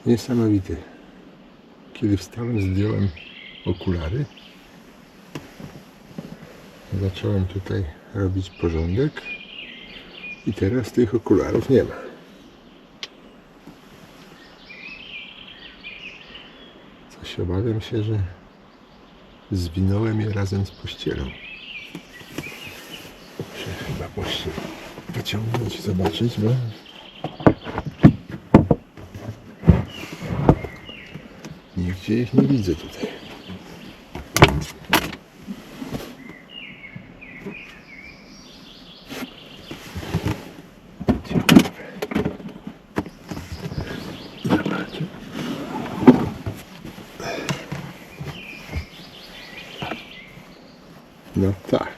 Niesamowity. Kiedy wstałem, zdjąłem okulary. Zacząłem tutaj robić porządek. I teraz tych okularów nie ma. Coś obawiam się, że zwinąłem je razem z pościelą. Muszę chyba pościel wyciągnąć i zobaczyć, bo nigdzie ich nie widzę tutaj. No tak.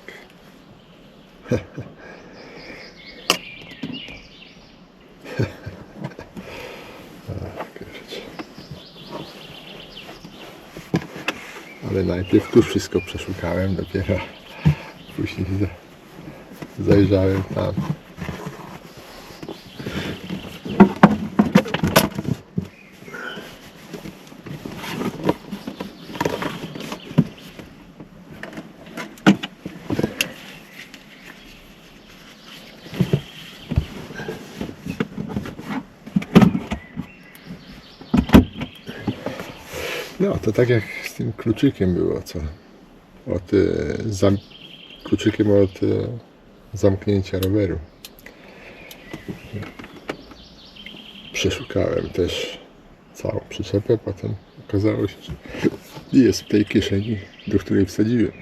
Ale najpierw tu wszystko przeszukałem, dopiero później zajrzałem tam. No, to tak jak z tym kluczykiem było, co? Kluczykiem od zamknięcia roweru. Przeszukałem też całą przyczepę, potem okazało się, że jest w tej kieszeni, do której wsadziłem.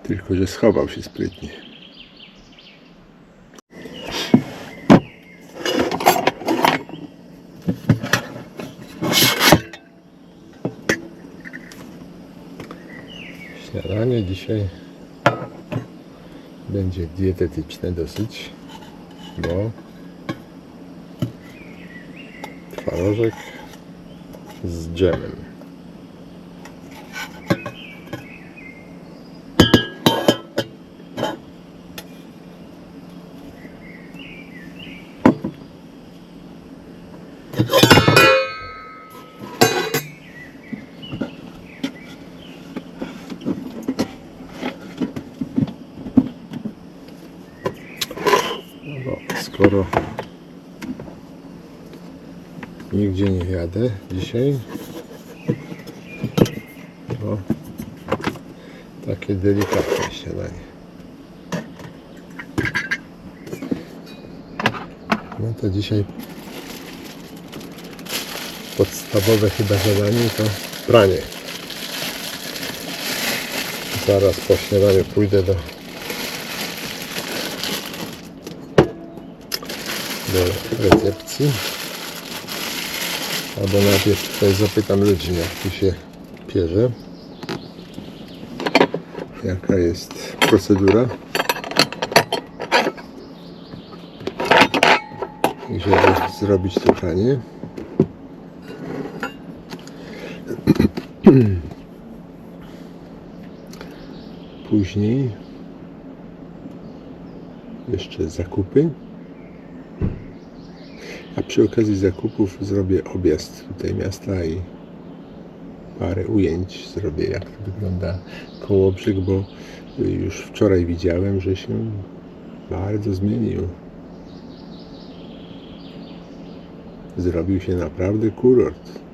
Tylko że schował się sprytnie. Śniadanie dzisiaj będzie dietetyczne dosyć, bo twarożek z dżemem. Skoro nigdzie nie jadę dzisiaj, to takie delikatne śniadanie. No to dzisiaj podstawowe chyba zadanie to pranie. Zaraz po śniadaniu pójdę do recepcji, albo najpierw tutaj zapytam ludzi, jak tu się pierze, jaka jest procedura, i żeby zrobić to pranie. Później jeszcze zakupy. A przy okazji zakupów zrobię objazd tutaj miasta i parę ujęć zrobię, jak to wygląda Kołobrzeg, bo już wczoraj widziałem, że się bardzo zmienił. Zrobił się naprawdę kurort.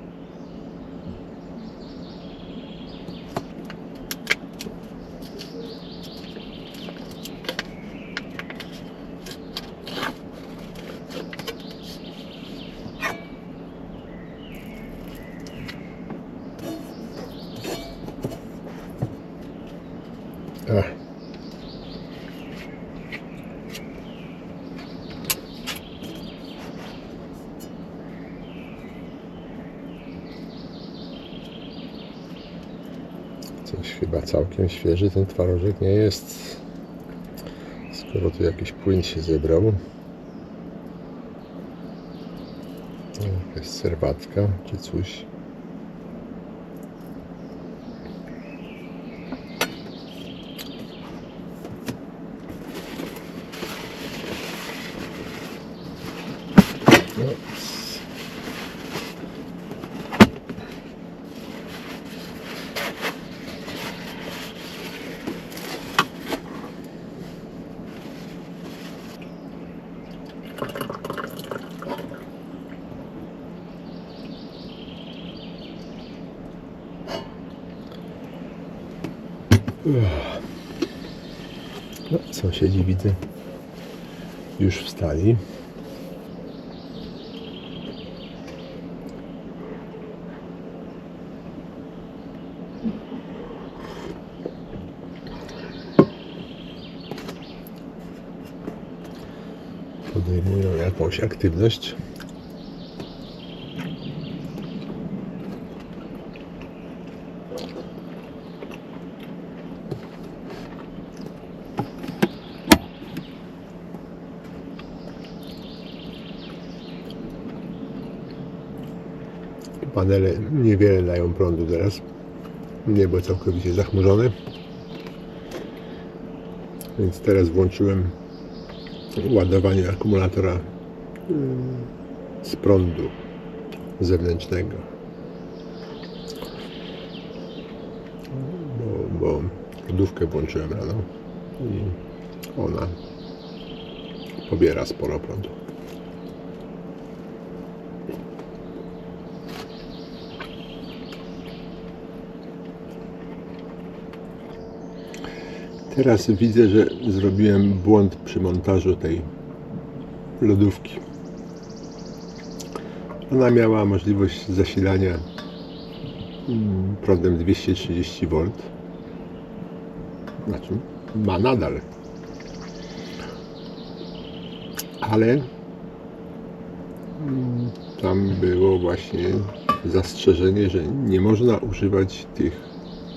Coś chyba całkiem świeży ten twarożek nie jest, skoro tu jakiś płyn się zebrał. Jakaś serwatka czy coś. No, sąsiedzi widzę już wstali. Podejmują jakąś aktywność. Panele niewiele dają prądu teraz. Niebo całkowicie zachmurzone. Więc teraz włączyłem ładowanie akumulatora z prądu zewnętrznego. Bo lodówkę włączyłem rano i ona pobiera sporo prądu. Teraz widzę, że zrobiłem błąd przy montażu tej lodówki. Ona miała możliwość zasilania prądem 230 V. Znaczy, ma nadal. Ale tam było właśnie zastrzeżenie, że nie można używać tych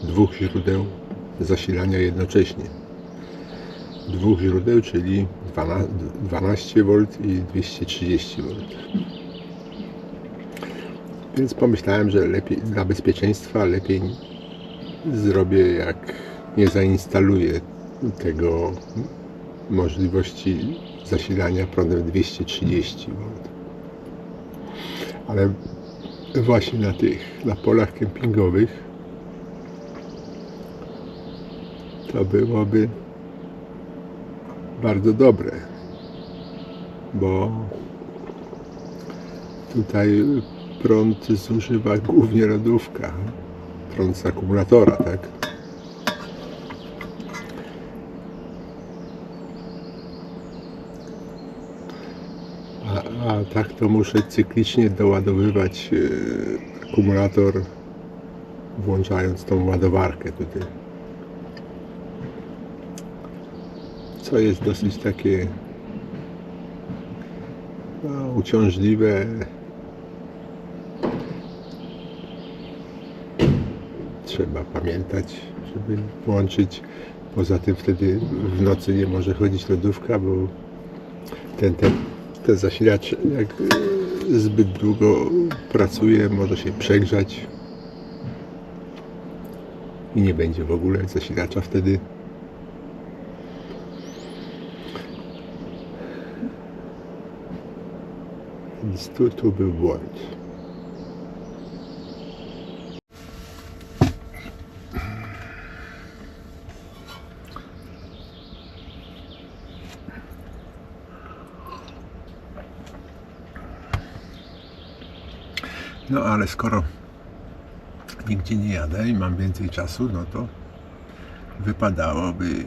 dwóch źródeł zasilania jednocześnie. Dwóch źródeł, czyli 12 V i 230 V. Więc pomyślałem, że lepiej dla bezpieczeństwa lepiej zrobię, jak nie zainstaluję tego możliwości zasilania prądem 230 V. Ale właśnie na polach kempingowych to byłoby bardzo dobre, bo tutaj prąd zużywa głównie lodówka, prąd z akumulatora, tak? A tak to muszę cyklicznie doładowywać akumulator, włączając tą ładowarkę tutaj. Co jest dosyć takie uciążliwe. Trzeba pamiętać, żeby włączyć. Poza tym wtedy w nocy nie może chodzić lodówka, bo ten zasilacz, jak zbyt długo pracuje, może się przegrzać i nie będzie w ogóle zasilacza wtedy. Więc tu był błąd. No ale skoro nigdzie nie jadę i mam więcej czasu, no to wypadałoby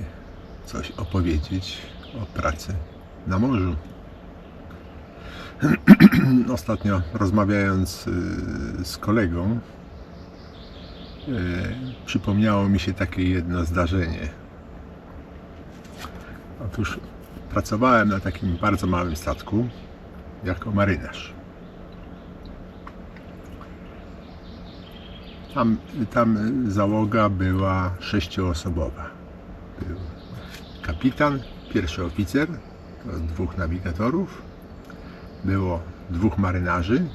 coś opowiedzieć o pracy na morzu. Ostatnio rozmawiając z kolegą, przypomniało mi się takie jedno zdarzenie. Otóż pracowałem na takim bardzo małym statku jako marynarz. Tam załoga była 6-osobowa. Był kapitan, pierwszy oficer, to 2 nawigatorów, było 2 marynarzy,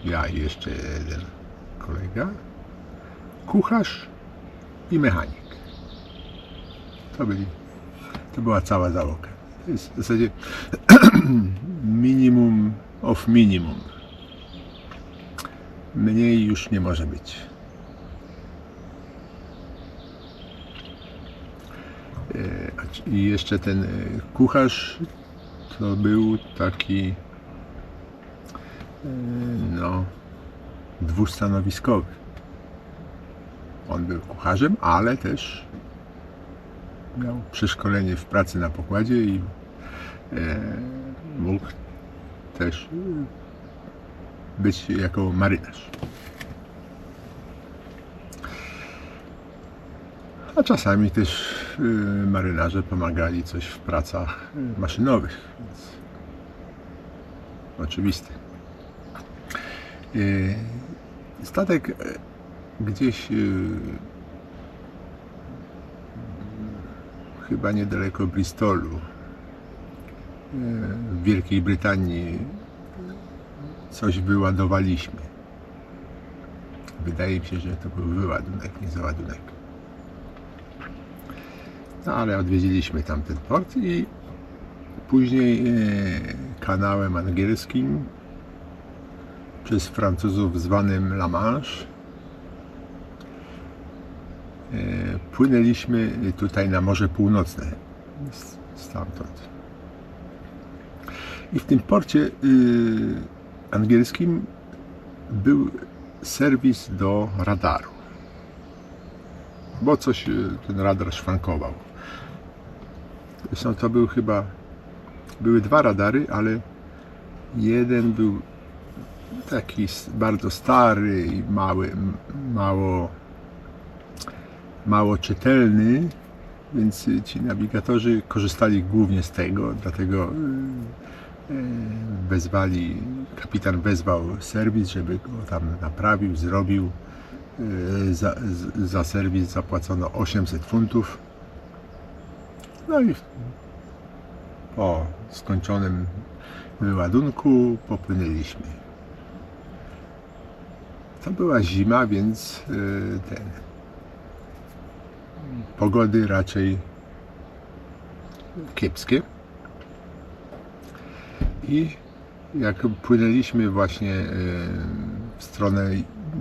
ja i jeszcze jeden kolega, kucharz i mechanik. To była cała załoga. To jest w zasadzie minimum of minimum. Mniej już nie może być. I jeszcze ten kucharz to był taki dwustanowiskowy. On był kucharzem, ale też miał przeszkolenie w pracy na pokładzie i mógł też być jako marynarz. A czasami też marynarze pomagali coś w pracach maszynowych, więc oczywiste. Statek gdzieś chyba niedaleko Bristolu w Wielkiej Brytanii coś wyładowaliśmy. Wydaje mi się, że to był wyładunek, nie załadunek. No ale odwiedziliśmy tamten port i później kanałem angielskim przez Francuzów zwanym La Manche płynęliśmy tutaj na Morze Północne stamtąd. I w tym porcie angielskim był serwis do radaru, bo coś ten radar szwankował. Zresztą to był chyba, były dwa radary, ale jeden był taki bardzo stary i mało czytelny, więc ci nawigatorzy korzystali głównie z tego, dlatego kapitan wezwał serwis, żeby go tam naprawił, zrobił. Za serwis zapłacono 800 funtów. No i po skończonym wyładunku popłynęliśmy. To była zima, więc pogody raczej kiepskie. I jak płynęliśmy właśnie w stronę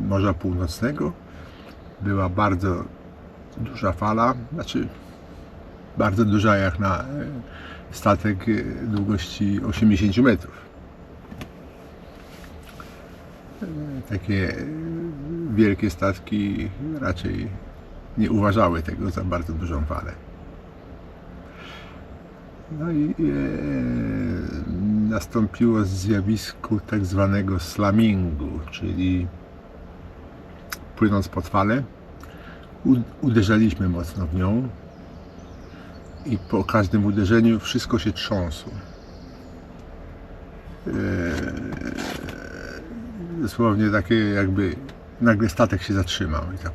Morza Północnego, była bardzo duża fala, znaczy bardzo duża jak na statek długości 80 metrów. Takie wielkie statki raczej nie uważały tego za bardzo dużą falę. No i nastąpiło zjawisko tak zwanego slammingu, czyli płynąc pod falę, uderzaliśmy mocno w nią i po każdym uderzeniu wszystko się trząsło. Dosłownie takie jakby nagle statek się zatrzymał i tak.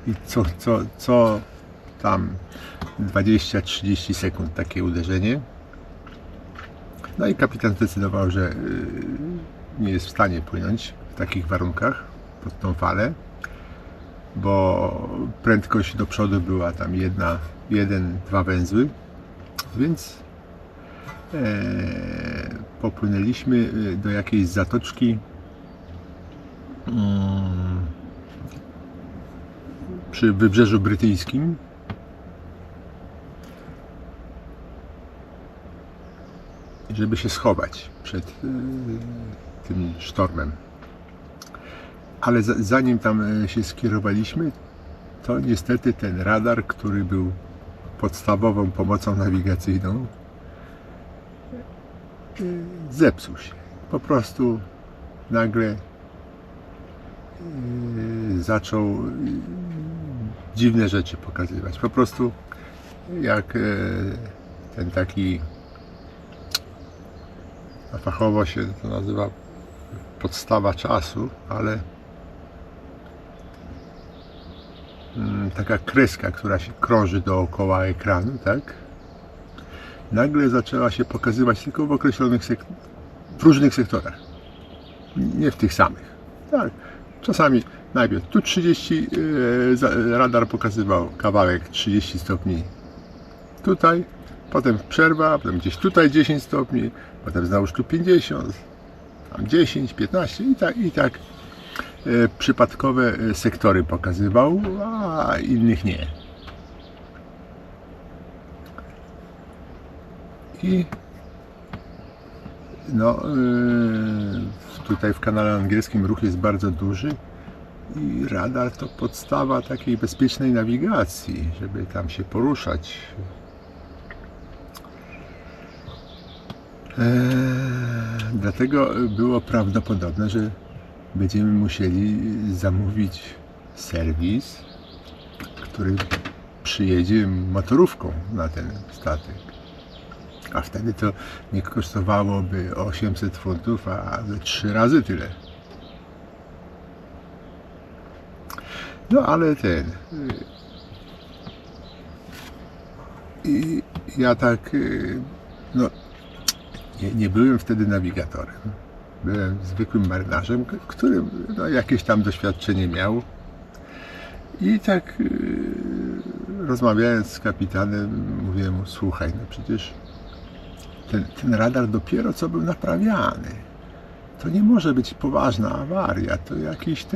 I co tam 20-30 sekund takie uderzenie. No i kapitan zdecydował, że nie jest w stanie płynąć w takich warunkach pod tą falę, bo prędkość do przodu była tam 1-2 węzły, więc popłynęliśmy do jakiejś zatoczki przy Wybrzeżu Brytyjskim. Żeby się schować przed tym sztormem. Ale zanim tam się skierowaliśmy, to niestety ten radar, który był podstawową pomocą nawigacyjną, zepsuł się. Po prostu nagle zaczął dziwne rzeczy pokazywać. Po prostu jak ten taki, a fachowo się to nazywa podstawa czasu, ale taka kreska, która się krąży dookoła ekranu, tak? Nagle zaczęła się pokazywać tylko w określonych w różnych sektorach. Nie w tych samych. Tak. Czasami najpierw tu 30, radar pokazywał kawałek 30 stopni tutaj, potem przerwa, potem gdzieś tutaj 10 stopni, potem znowuż tu 50, tam 10, 15 i tak przypadkowe sektory pokazywał, a innych nie. I no, tutaj w kanale angielskim ruch jest bardzo duży I radar to podstawa takiej bezpiecznej nawigacji, żeby tam się poruszać. Dlatego było prawdopodobne, że będziemy musieli zamówić serwis, który przyjedzie motorówką na ten statek. A wtedy to nie kosztowałoby 800 funtów, a 3 razy tyle. No ale i ja tak, no nie byłem wtedy nawigatorem. Byłem zwykłym marynarzem, który no, jakieś tam doświadczenie miał. I tak rozmawiając z kapitanem, mówiłem mu, słuchaj, no przecież ten radar dopiero co był naprawiany. To nie może być poważna awaria, to jakiś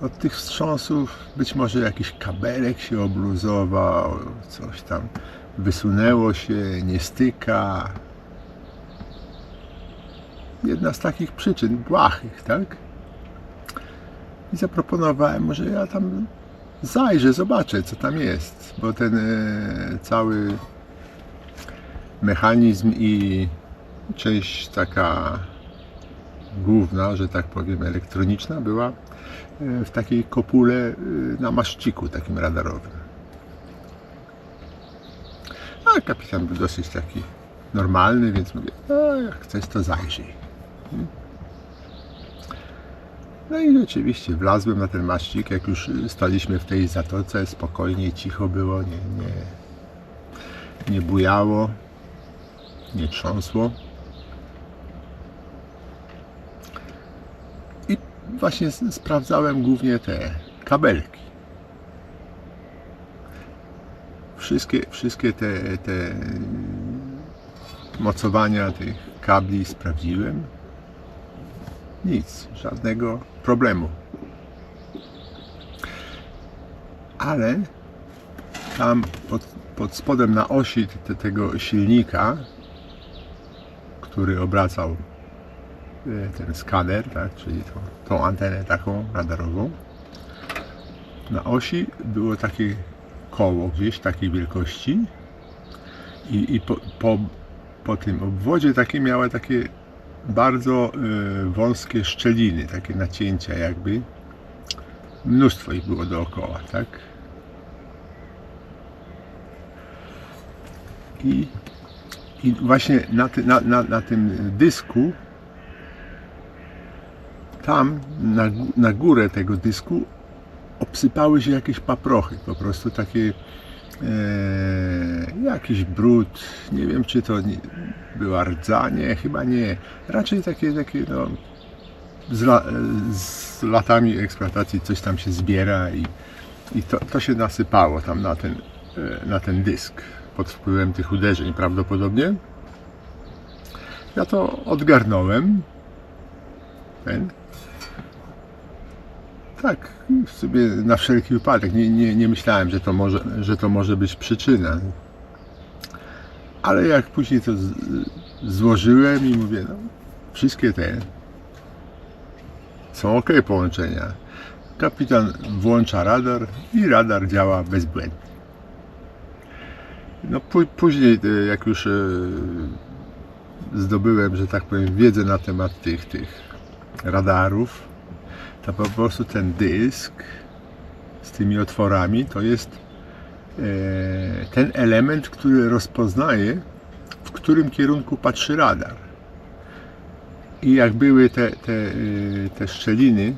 od tych wstrząsów być może jakiś kabelek się obluzował, coś tam wysunęło się, nie styka. Jedna z takich przyczyn błahych, tak? I zaproponowałem mu, że ja tam zajrzę, zobaczę, co tam jest, bo ten cały mechanizm i część taka główna, że tak powiem, elektroniczna była w takiej kopule na maszciku takim radarowym. A kapitan był dosyć taki normalny, więc mówię, no jak chcesz, to zajrzyj. No i rzeczywiście wlazłem na ten maszcik, jak już staliśmy w tej zatoce, spokojnie, cicho było, nie bujało, nie trząsło. I właśnie sprawdzałem głównie te kabelki. Wszystkie te mocowania tych kabli sprawdziłem. Nic, żadnego problemu. Ale tam pod spodem na osi tego silnika, który obracał ten skaner, tak, czyli tą antenę taką radarową, na osi było takie koło gdzieś takiej wielkości i po tym obwodzie miały takie bardzo wąskie szczeliny, takie nacięcia jakby. Mnóstwo ich było dookoła, tak? I właśnie na tym dysku, tam na górę tego dysku obsypały się jakieś paprochy, po prostu takie jakiś brud, nie wiem czy to była rdza, nie, chyba nie, raczej takie no, z latami eksploatacji coś tam się zbiera i to się nasypało tam na ten dysk pod wpływem tych uderzeń prawdopodobnie. Ja to odgarnąłem, tak, sobie na wszelki wypadek, nie myślałem, że to może być przyczyna. Ale jak później to złożyłem i mówię, no, wszystkie te są ok połączenia. Kapitan włącza radar i radar działa bezbłędnie. No później, jak już zdobyłem, że tak powiem, wiedzę na temat tych radarów, to po prostu ten dysk z tymi otworami to jest ten element, który rozpoznaje, w którym kierunku patrzy radar. I jak były te szczeliny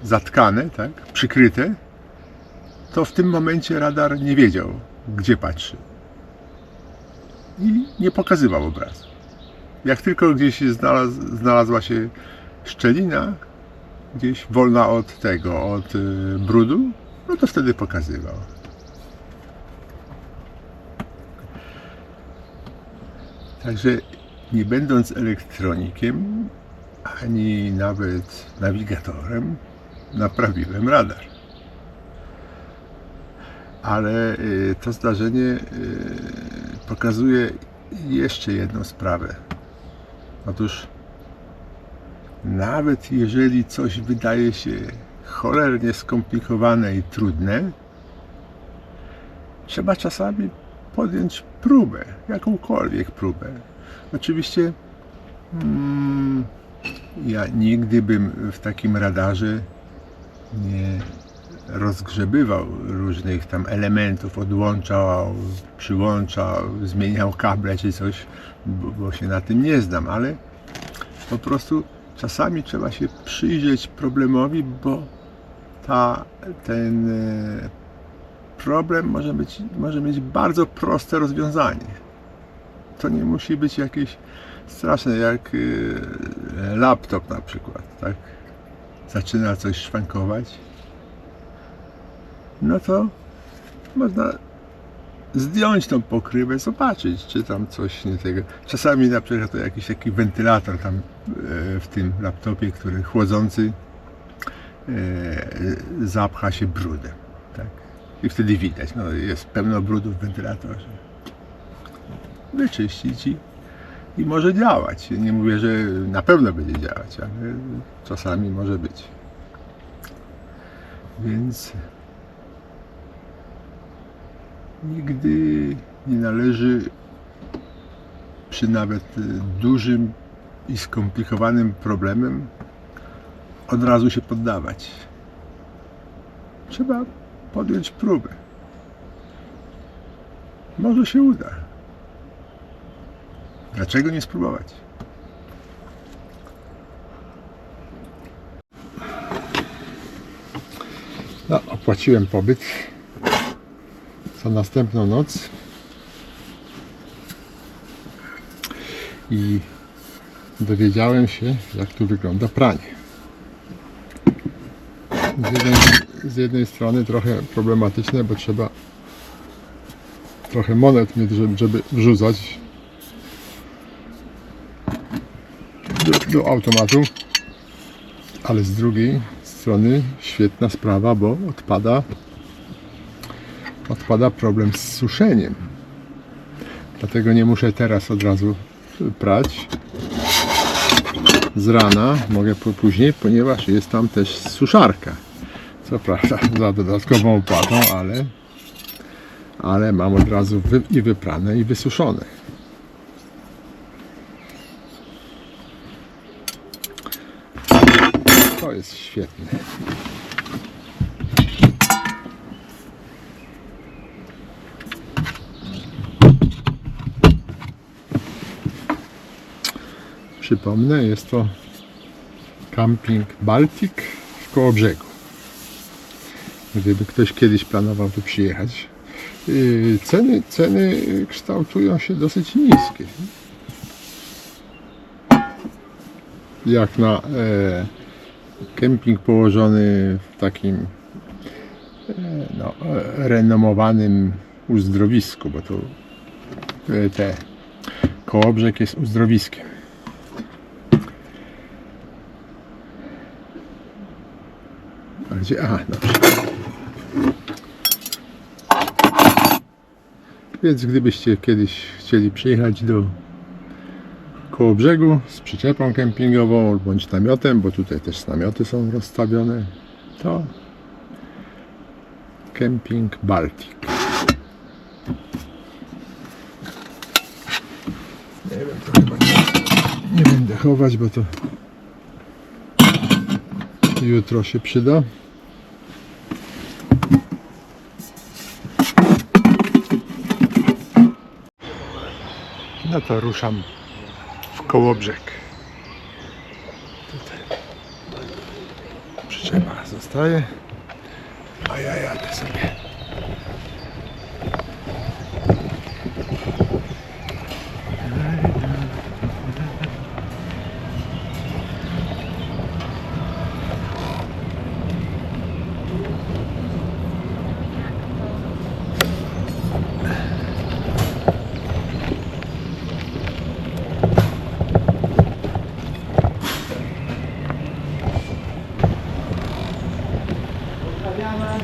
zatkane, tak, przykryte, to w tym momencie radar nie wiedział, gdzie patrzy. I nie pokazywał obrazu. Jak tylko gdzieś znalazła się szczelina, gdzieś wolna od brudu, no to wtedy pokazywał. Także nie będąc elektronikiem, ani nawet nawigatorem, naprawiłem radar. Ale to zdarzenie pokazuje jeszcze jedną sprawę. Otóż nawet jeżeli coś wydaje się cholernie skomplikowane i trudne, trzeba czasami podjąć próbę, jakąkolwiek próbę. Oczywiście ja nigdy bym w takim radarze nie rozgrzebywał różnych tam elementów, odłączał, przyłączał, zmieniał kable czy coś, bo się na tym nie znam, ale po prostu czasami trzeba się przyjrzeć problemowi, bo ten problem może mieć bardzo proste rozwiązanie. To nie musi być jakieś straszne, jak laptop na przykład, tak? Zaczyna coś szwankować, no to można zdjąć tą pokrywę, zobaczyć, czy tam coś nie tego. Czasami na przykład to jakiś taki wentylator tam w tym laptopie, który chłodzący zapcha się brudem, tak? I wtedy widać, no jest pełno brudu w wentylatorze. Wyczyścić i może działać. Nie mówię, że na pewno będzie działać, ale czasami może być. Więc nigdy nie należy przy nawet dużym i skomplikowanym problemem od razu się poddawać. Trzeba podjąć próbę. Może się uda. Dlaczego nie spróbować? No, opłaciłem pobyt za następną noc i dowiedziałem się, jak tu wygląda pranie. Z jednej strony trochę problematyczne, bo trzeba trochę monet mieć, żeby wrzucać do automatu, ale z drugiej strony świetna sprawa, bo odpada problem z suszeniem. Dlatego nie muszę teraz od razu prać z rana, mogę później, ponieważ jest tam też suszarka. Co prawda za dodatkową opłatą, ale mam od razu i wyprane, i wysuszone. To jest świetne. Przypomnę, jest to Camping Baltic w Kołobrzegu. Gdyby ktoś kiedyś planował tu przyjechać. Ceny kształtują się dosyć niskie. Jak na kemping położony w takim renomowanym uzdrowisku, bo tu Kołobrzeg jest uzdrowiskiem. A gdzie? Aha, dobrze. Więc gdybyście kiedyś chcieli przyjechać do Kołobrzegu z przyczepą kempingową bądź namiotem, bo tutaj też namioty są rozstawione, to Camping Baltic. Nie wiem, to chyba nie będę chować, bo to jutro się przyda. No to ruszam w Kołobrzeg. Tutaj przyczepa zostaje, a ja jadę sobie.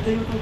YouTube.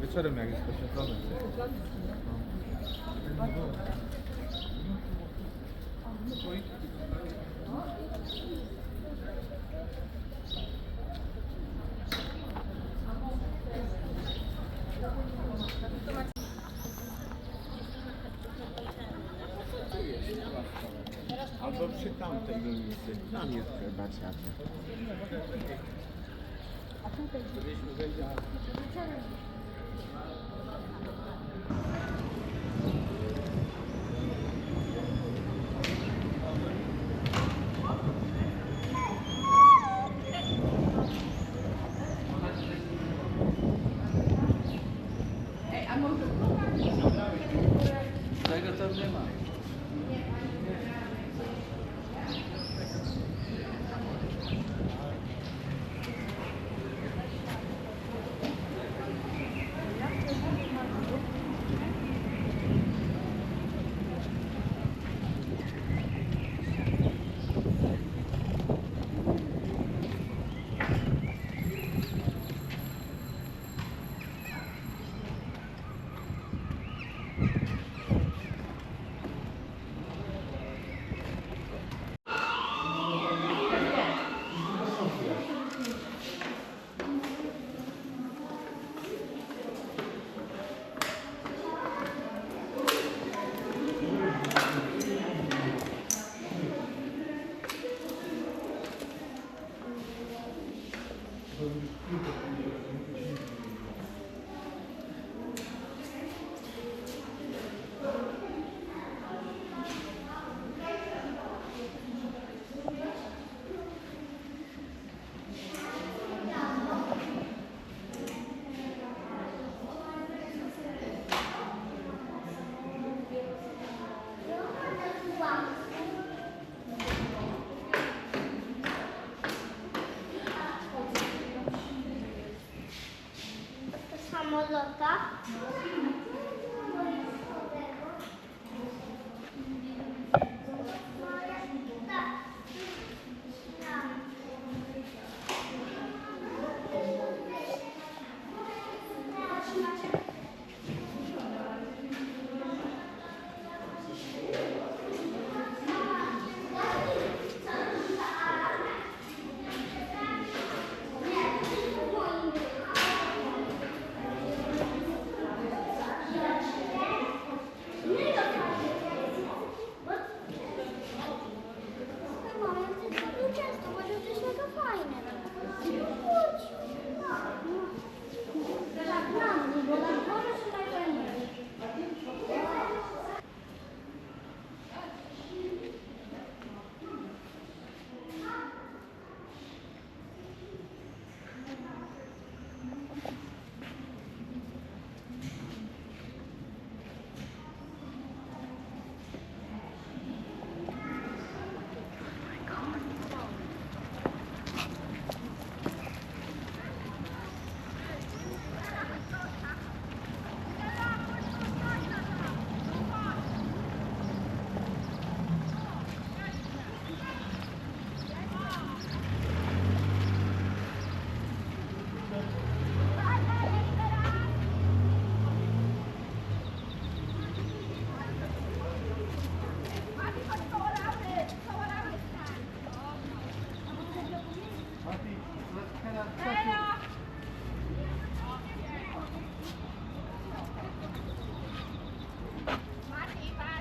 Wieczorem jak jest poświetlony. Albo przy tamtej ulicy. Tam jest chyba ciasto. Tego tam nie ma. Samolota.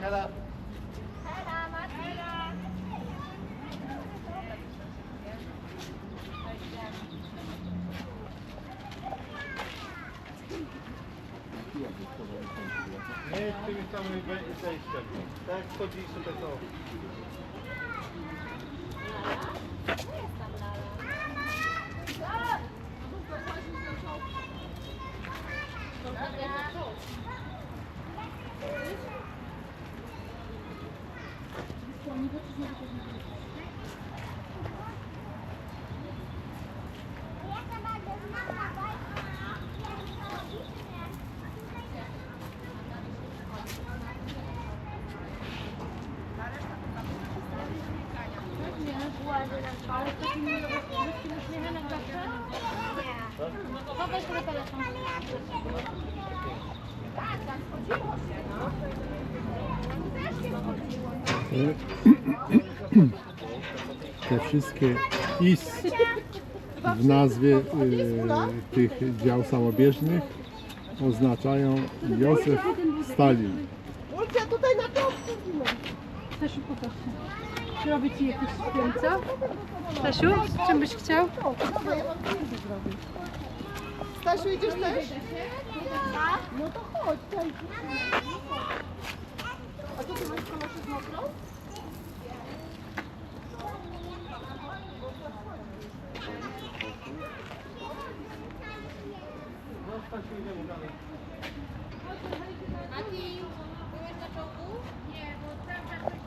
Nie, z tymi samymi zejściem. Tak, wchodzi sobie to. Te wszystkie IS w nazwie tych dział samobieżnych oznaczają Józef Stalin. Stasiu, pokaż się. Czy robię Ci jakieś zdjęcia? Stasiu, czym byś chciał? Stasiu, idziesz też? No to chodź, daj. A co ty masz koloszy z mokrą?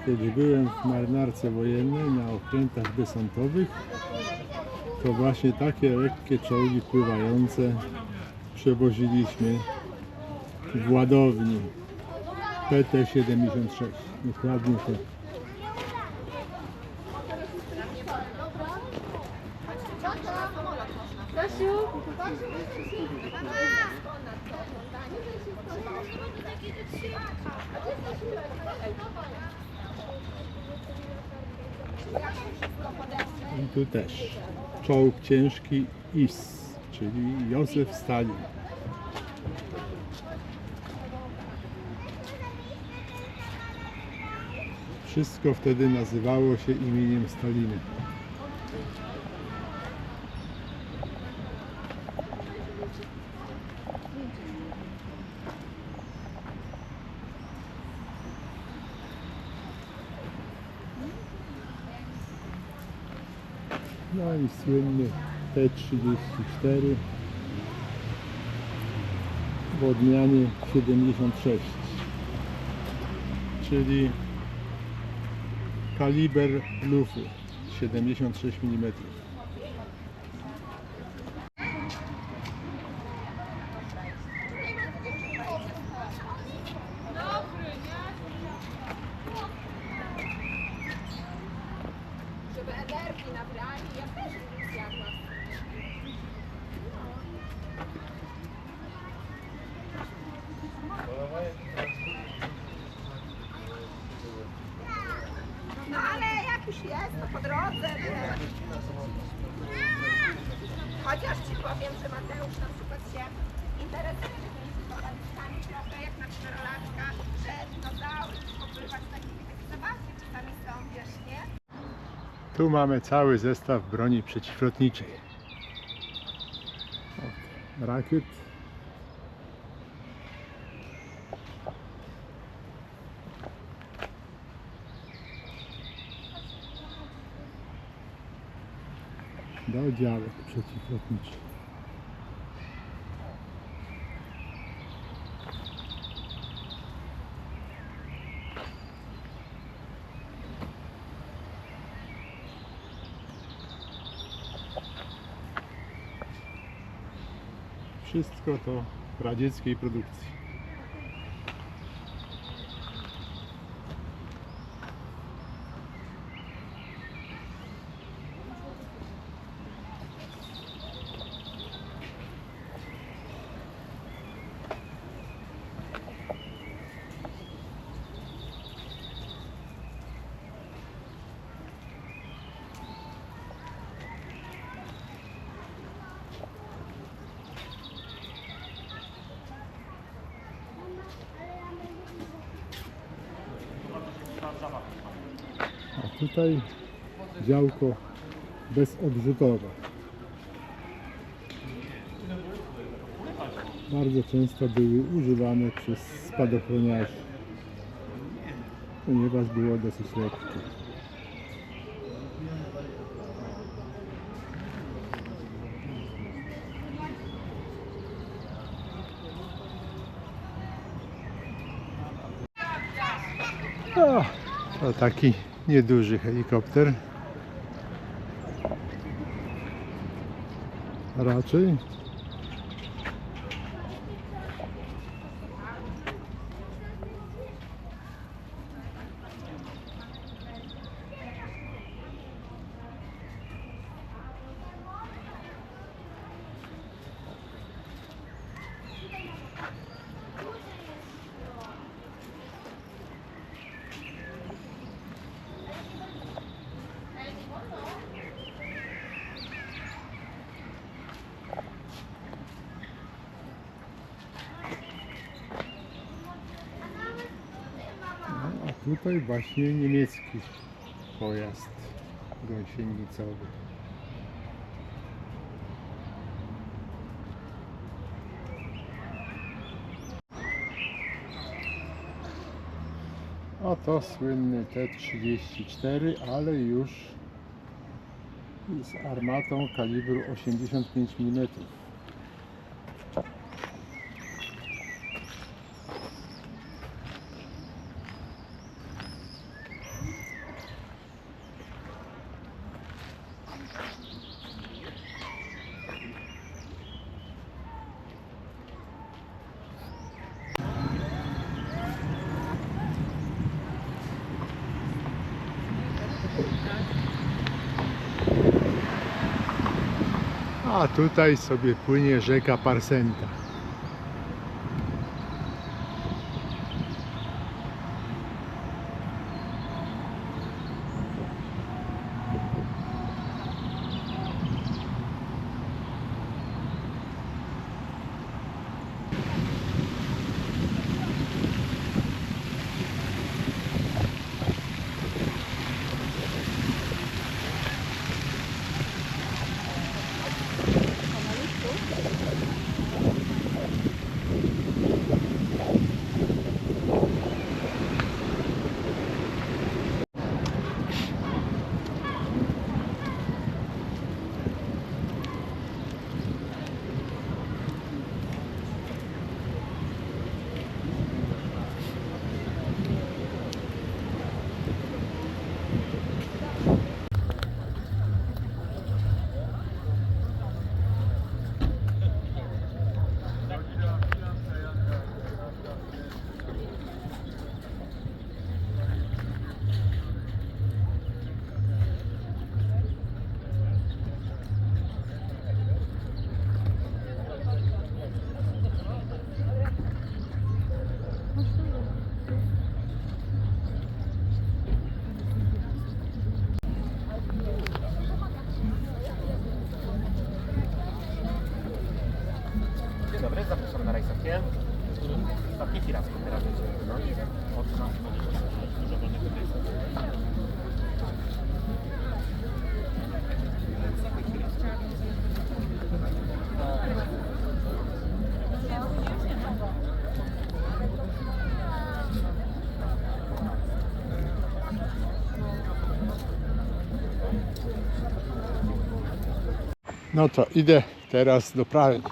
Kiedy byłem w marynarce wojennej na okrętach desantowych, to właśnie takie lekkie czołgi pływające przewoziliśmy w ładowni PT-76. Dokładnie to. Stasiu? I tu też czołg ciężki IS, czyli Józef Stalin. Wszystko wtedy nazywało się imieniem Stalina. No i słynny T-34 w odmianie 76, czyli kaliber lufy 76 mm. Żeby energii nabrali, ja też bym zjadła. No ale jak już jest, to po drodze, nie? Chociaż Ci powiem, że Mateusz na przykład się interesuje tymi poradnikami, prawda, jak na 4-latka, że dinozaury, popływać takimi zabawki, czasami są, wiesz, nie? Tu mamy cały zestaw broni przeciwlotniczej. Rakiet. Do działek przeciwlotniczych. Wszystko to radzieckiej produkcji. tutaj działko bezodrzutowe. Bardzo często były używane przez spadochroniarzy, ponieważ było dosyć lekkie. O, to taki nieduży helikopter. Raczej. A tutaj właśnie niemiecki pojazd gąsienicowy. Oto słynny T-34, ale już z armatą kalibru 85 mm. A tutaj sobie płynie rzeka Parsenta. Dzień dobry, zapraszam na rajstopie. Statki pirackie teraz będziemy płynąć. Od 13 dużo wolnego miejsca. No to idę teraz do pralni.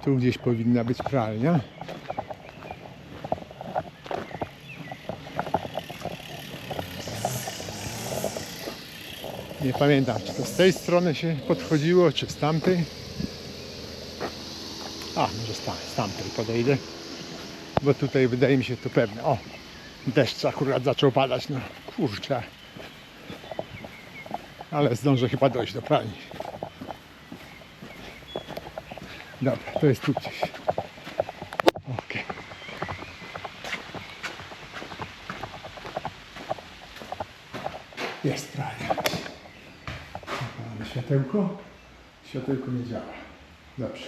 Tu gdzieś powinna być pralnia. Nie pamiętam, czy to z tej strony się podchodziło, czy z tamtej. A, może z tamtej podejdę. Bo tutaj wydaje mi się to pewne. O, deszcz akurat zaczął padać. No kurczę. Ale zdążę chyba dojść do pralni. Dobra, to jest tu gdzieś. Okej. Jest pralnia. Mamy światełko. Światełko nie działa. Dobrze.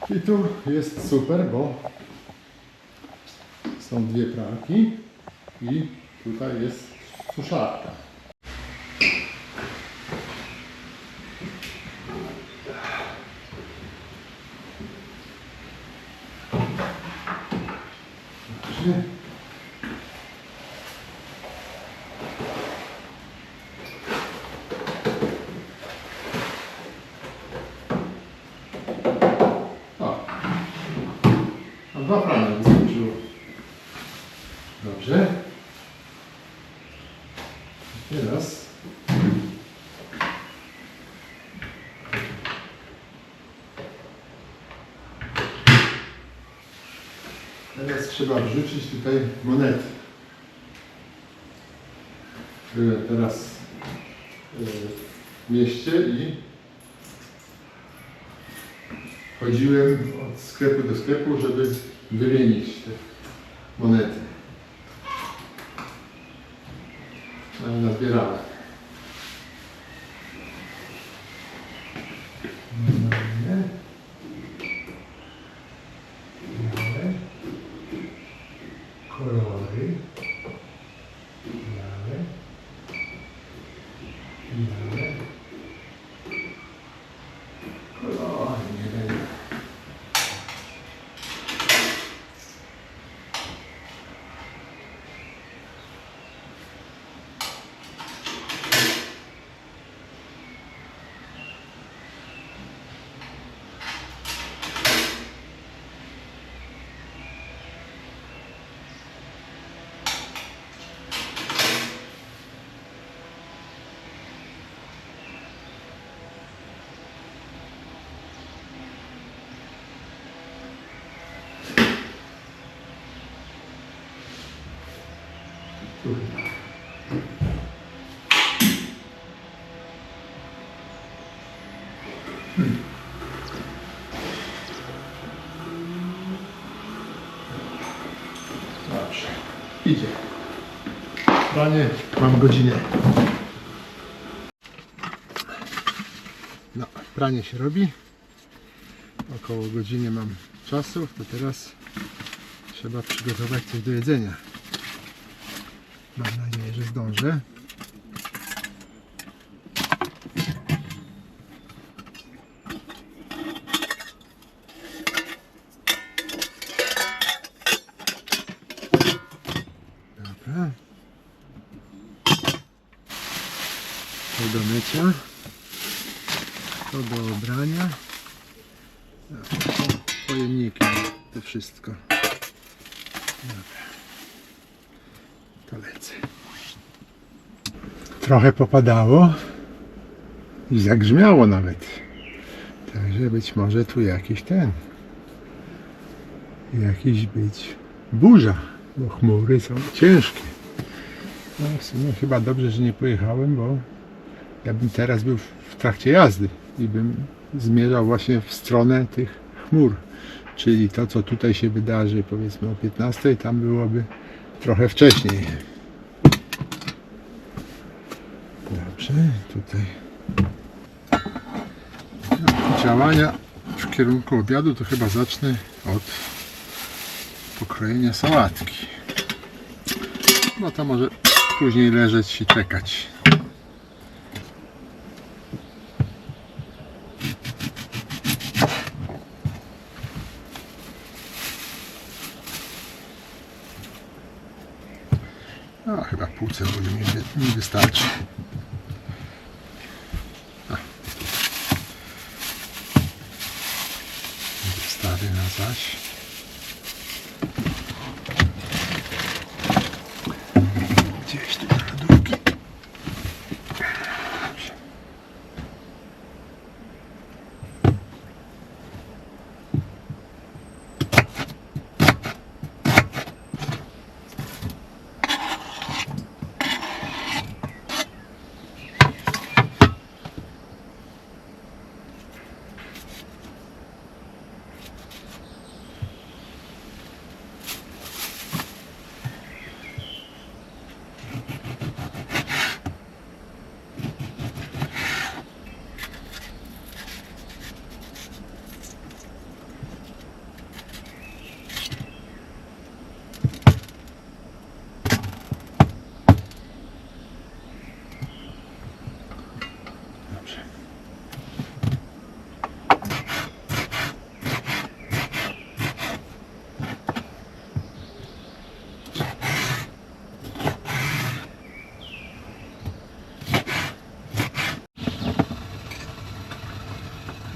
I tu jest super, bo są dwie pralki i Tutaj jest suszarka. O, a 2 prane wystarczyło. Dobrze. Teraz trzeba wrzucić tutaj monety, które teraz w mieście i chodziłem od sklepu do sklepu, żeby wymienić te monety. Nazbierałem. Kolory. Białe. Kolory. Nie. Dobrze, idzie. Pranie, mam godzinę. No, pranie się robi. Około godziny mam czasu, to teraz trzeba przygotować coś do jedzenia. Mam nadzieję, że zdążę. Dobra. To do mycia. To do ubrania. Pojemniki, to wszystko. Dobra. To lecę. Trochę popadało i zagrzmiało nawet. Także być może tu jakiś być burza, bo chmury są ciężkie. No w sumie chyba dobrze, że nie pojechałem, bo ja bym teraz był w trakcie jazdy i bym zmierzał właśnie w stronę tych chmur. Czyli to, co tutaj się wydarzy, powiedzmy o 15, tam byłoby trochę wcześniej. Dobrze, tutaj działania w kierunku obiadu to chyba zacznę od pokrojenia sałatki. No to może później leżeć i czekać. No, chyba pół cebuli mi wystarczy. Wstawię na zaś. Gdzieś tu na lodówki.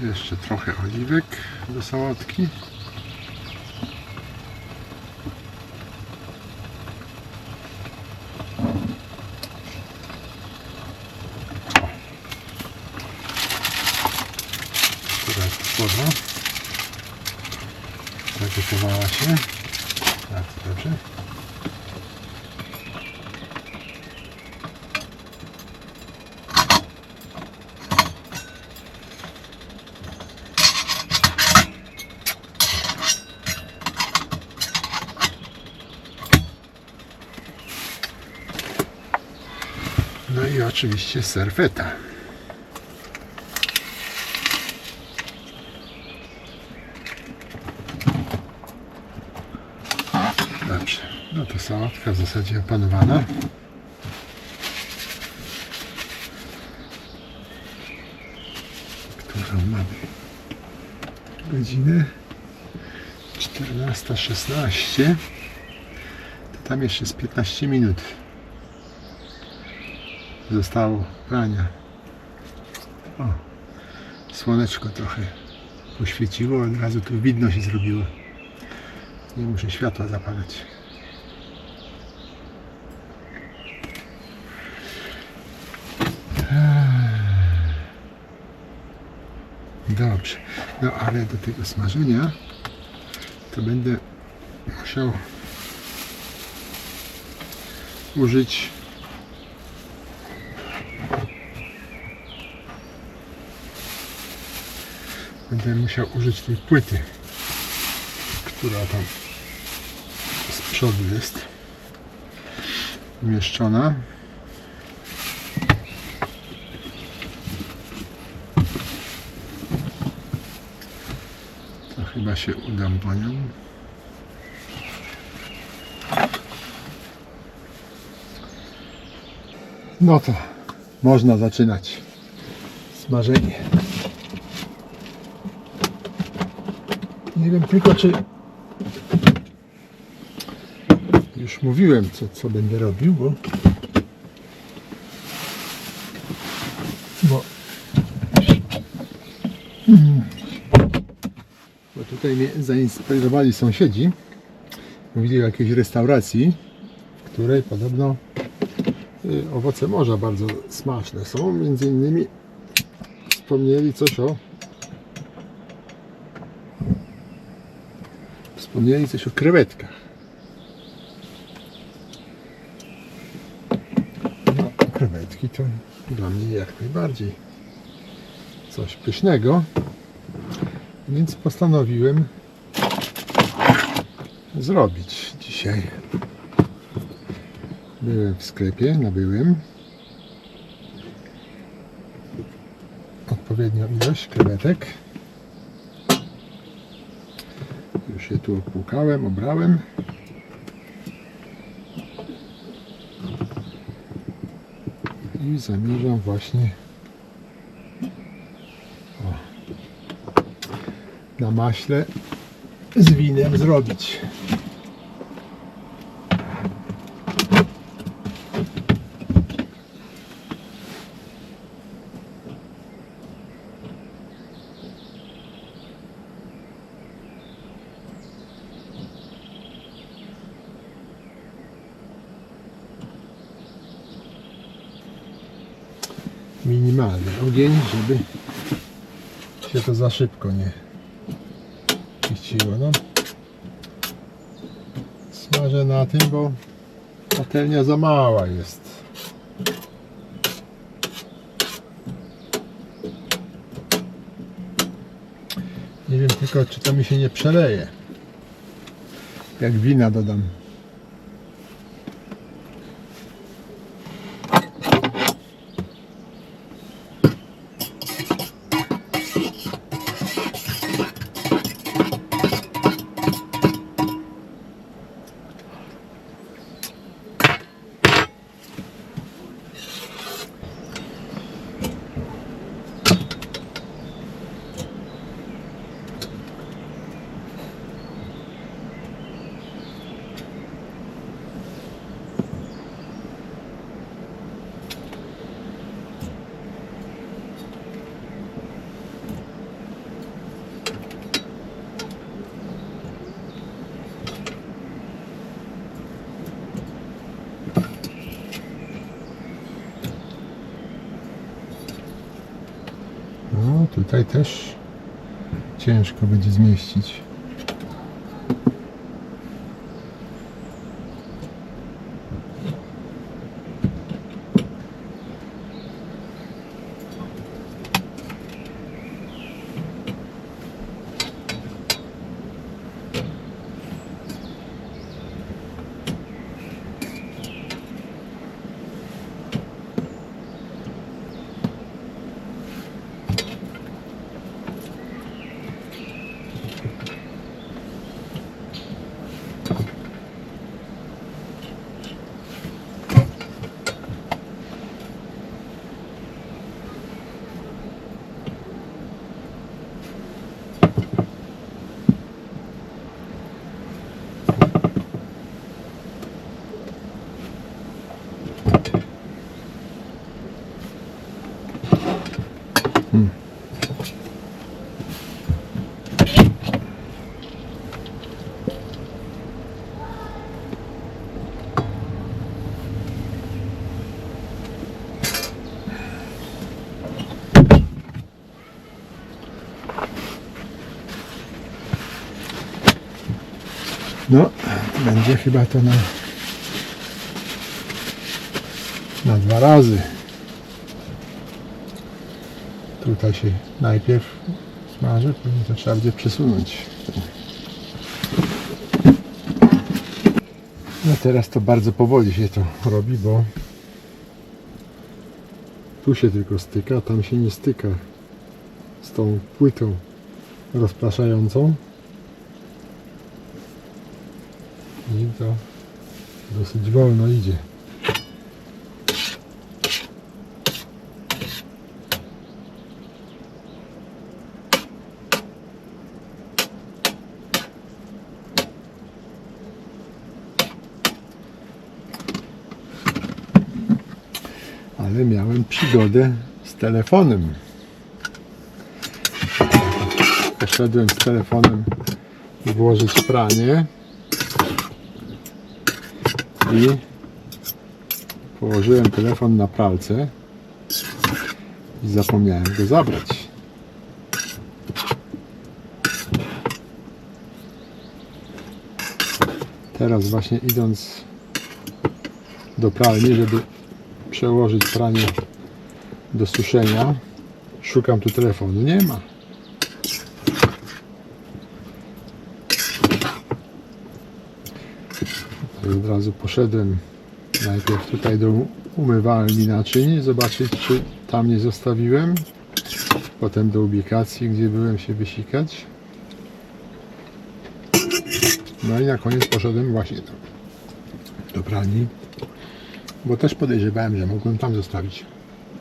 Jeszcze trochę oliwek do sałatki. Teraz woda zagotowała się. Bardzo dobrze. No i oczywiście serweta. Dobrze, no to sałatka w zasadzie opanowana. Którą mamy? Godzinę 14:16. To tam jeszcze z 15 minut zostało prania. O, słoneczko trochę poświeciło, od razu tu widno się zrobiło. Nie muszę światła zapalać. Dobrze, no ale do tego smażenia to będę musiał użyć tej płyty, która tam z przodu jest umieszczona. To chyba się uda po nią. No to można zaczynać smażenie. Nie wiem tylko, czy już mówiłem, co będę robił, bo tutaj mnie zainspirowali sąsiedzi. Mówili o jakiejś restauracji, w której podobno owoce morza bardzo smaczne są. Między innymi wspomnieli coś o krewetkach. No, krewetki to dla mnie jak najbardziej coś pysznego, więc postanowiłem zrobić dzisiaj. Byłem w sklepie, nabyłem odpowiednią ilość krewetek. Już je tu opłukałem, obrałem. I zamierzam właśnie na maśle z winem zrobić. Minimalny ogień, żeby się to za szybko nie piściło. No. Smażę na tym, bo patelnia za mała jest. Nie wiem tylko, czy to mi się nie przeleje, jak wina dodam. tutaj też ciężko będzie zmieścić. No, będzie chyba to na 2 razy. Tutaj się najpierw smaży, później to trzeba będzie przesunąć. No teraz to bardzo powoli się to robi, bo tu się tylko styka, tam się nie styka z tą płytą rozpraszającą. I to dosyć wolno idzie. Ale miałem przygodę z telefonem. Poszedłem z telefonem włożyć pranie i położyłem telefon na pralce i zapomniałem go zabrać. Teraz właśnie idąc do pralni, żeby przełożyć pranie do suszenia, szukam tu telefonu, nie ma. Od razu poszedłem najpierw tutaj do umywalni naczyń, zobaczyć, czy tam nie zostawiłem. Potem do ubikacji, gdzie byłem się wysikać. No i na koniec poszedłem właśnie do pralni, bo też podejrzewałem, że mogłem tam zostawić.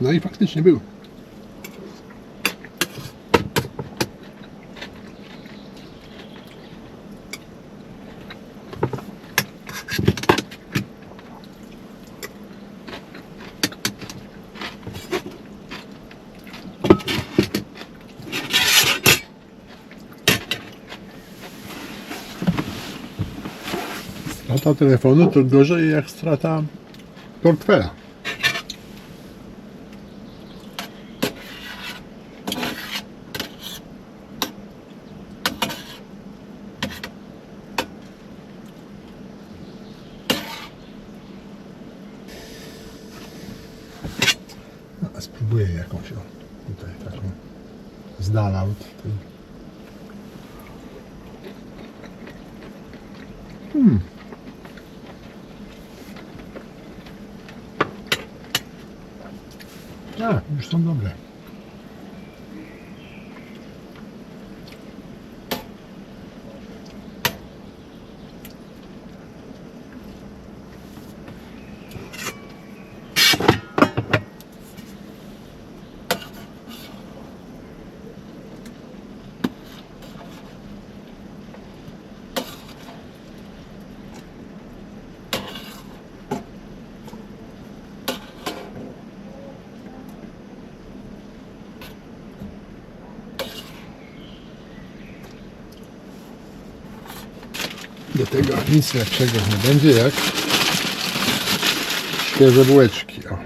No i faktycznie był. Strata telefonu to gorzej jak strata portfela. No, spróbuję jakąś tutaj taką z dala od tej. A, już są dobre. Do tego nic lepszego nie będzie jak świeże bułeczki. O.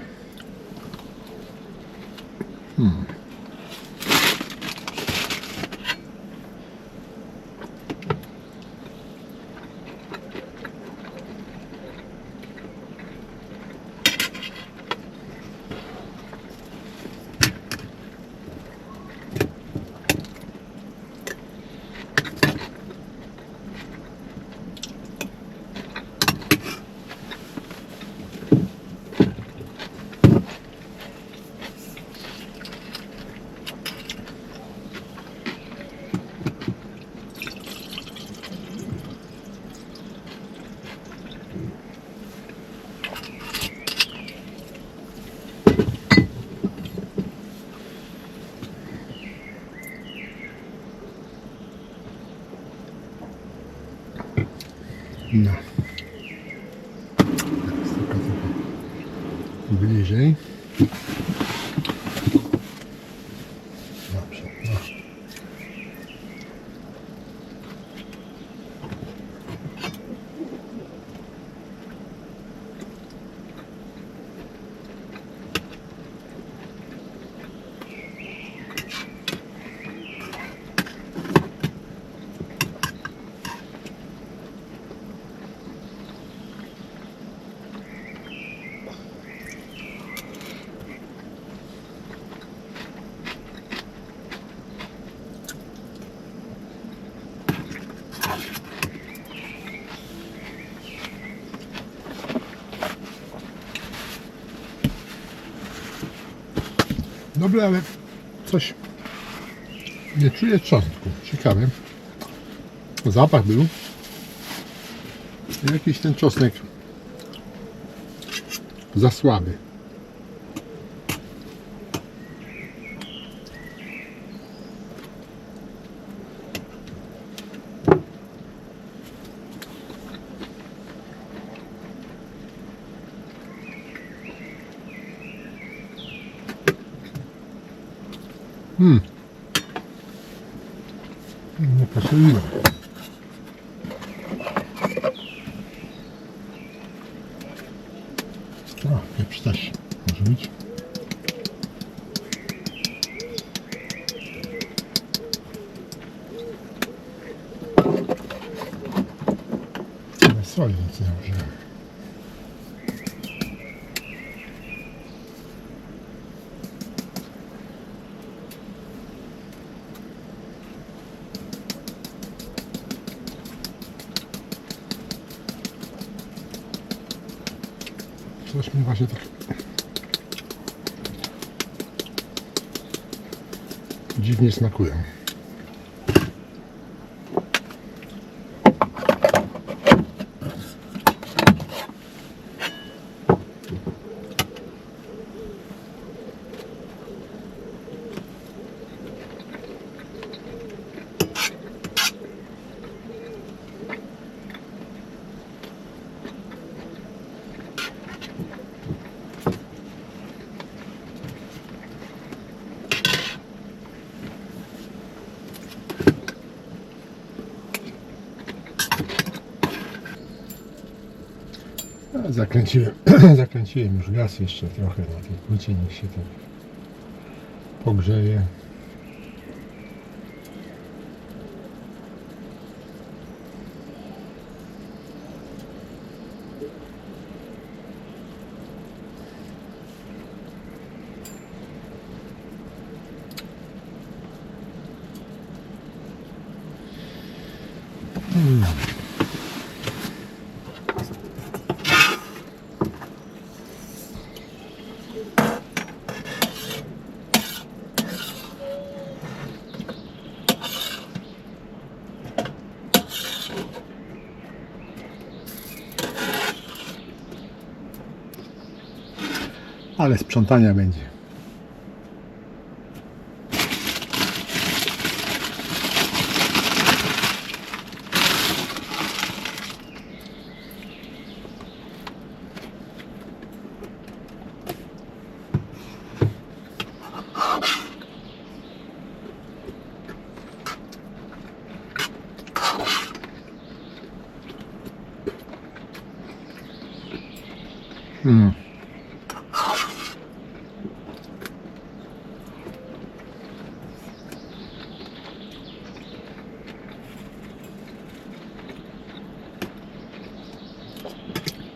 No. Trochę bliżej. Dobrze, no. Dobre, ale coś nie czuję czosnku. Ciekawe. Zapach był. Jakiś ten czosnek za słaby. Nie posoliłem. O, pieprz też może być. Ale soli nic nie użyłem. Coś mi właśnie tak dziwnie smakują. Zakręciłem już gaz jeszcze trochę na tej płycie, niech się to pogrzeje. Ale sprzątania będzie.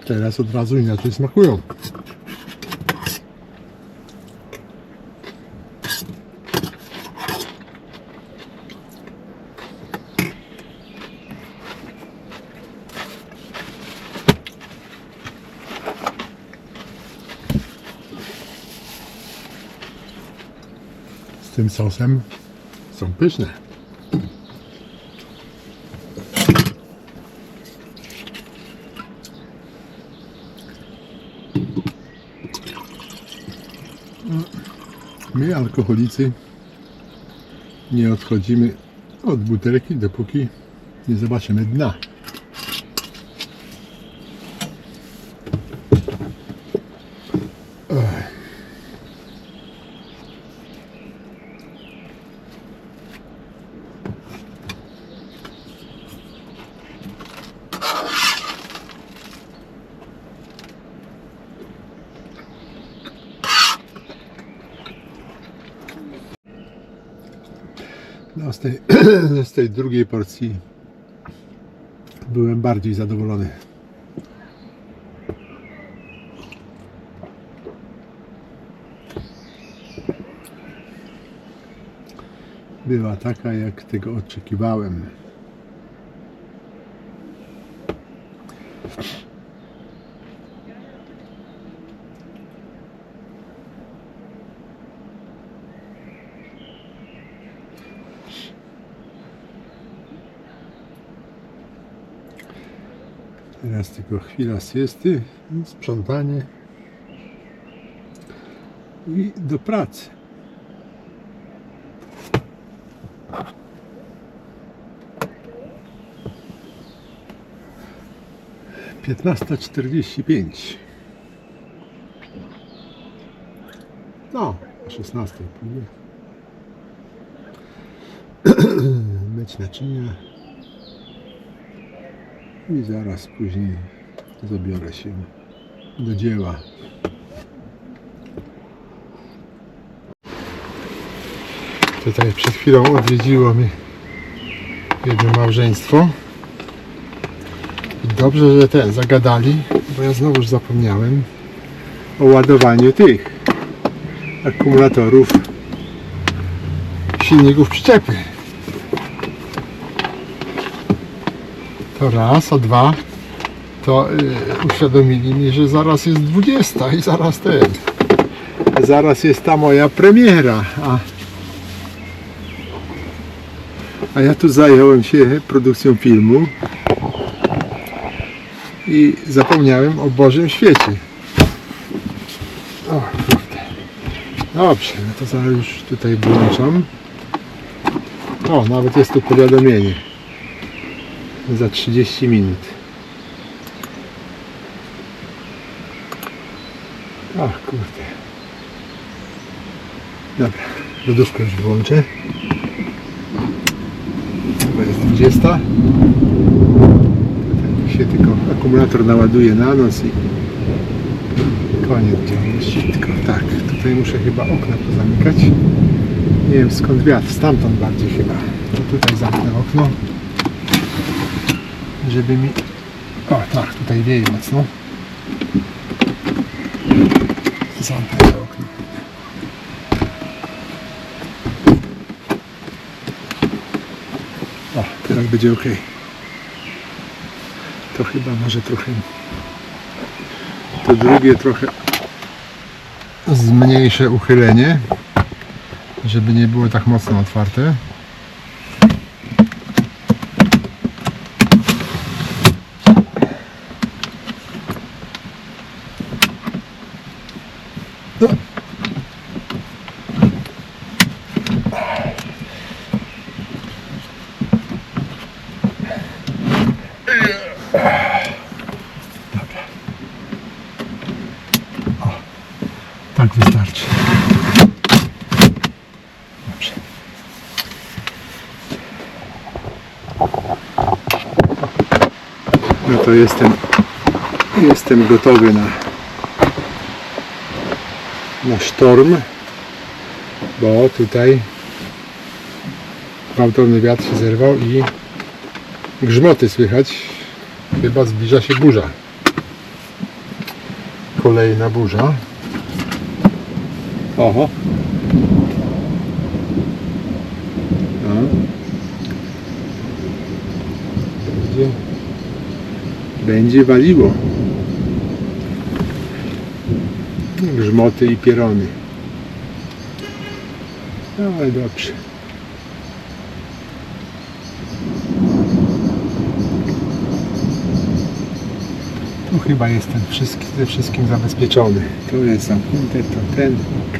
Teraz od razu inaczej smakują. Z tym sosem są pyszne. My, alkoholicy, nie odchodzimy od butelki, dopóki nie zobaczymy dna. No, z tej drugiej porcji byłem bardziej zadowolony. Była taka, jak tego oczekiwałem. Teraz tylko chwila siesty, sprzątanie i do pracy. Piętnasta 45. No, o 16 pójdzie. Myć naczynia. I zaraz później zabiorę się do dzieła. Tutaj przed chwilą odwiedziło mnie jedno małżeństwo. I dobrze, że zagadali, bo ja znowuż zapomniałem o ładowaniu tych akumulatorów silników przyczepy. To raz, a dwa, to uświadomili mi, że zaraz jest 20 i zaraz jest ta moja premiera, a ja tu zająłem się produkcją filmu i zapomniałem o Bożym świecie. O kurde. Dobrze, no to zaraz już tutaj włączam. O, nawet jest tu powiadomienie. Za 30 minut. O kurde. Dobra, lodówkę już włączę. Chyba jest 20. Tutaj się tylko akumulator naładuje na noc i koniec działalności. Tylko tak, tutaj muszę chyba okna pozamykać. Nie wiem skąd wiatr, stamtąd bardziej chyba. To tutaj zamknę okno. Żeby mi... O tak, tutaj wieje mocno. Zamknę to okno. O, teraz będzie ok. To chyba może trochę... To drugie trochę zmniejszę uchylenie, żeby nie było tak mocno otwarte. Tak wystarczy. Dobrze. No to jestem gotowy na sztorm, bo tutaj gwałtowny wiatr się zerwał i grzmoty słychać. Chyba zbliża się burza. Kolejna burza. Oho. No. Będzie waliło. Grzmoty i pierony. No ale dobrze. Tu chyba jestem ze wszystkim zabezpieczony. To jest zamknięte, to ten, ok.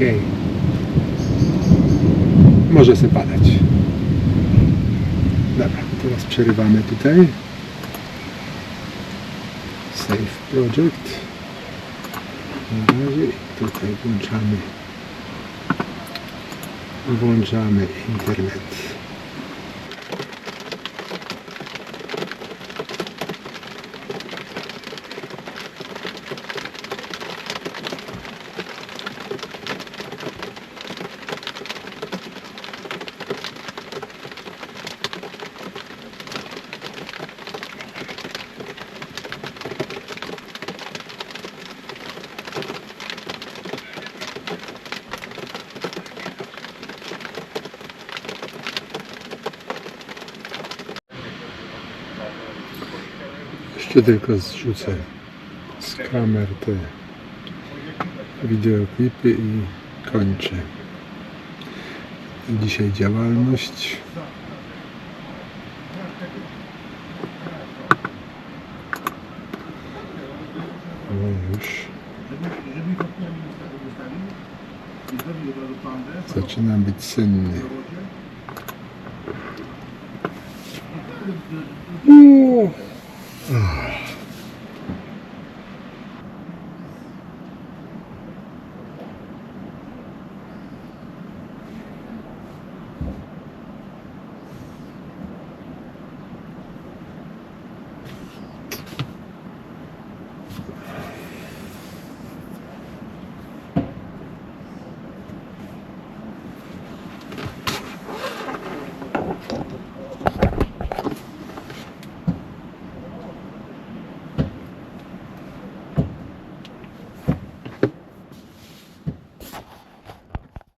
Może sobie padać. Dobra, teraz przerywamy tutaj. Save project. Na razie tutaj włączamy internet. Jeszcze tylko zrzucę z kamer te wideoklipy i kończę dzisiaj działalność. No już zaczyna być senny.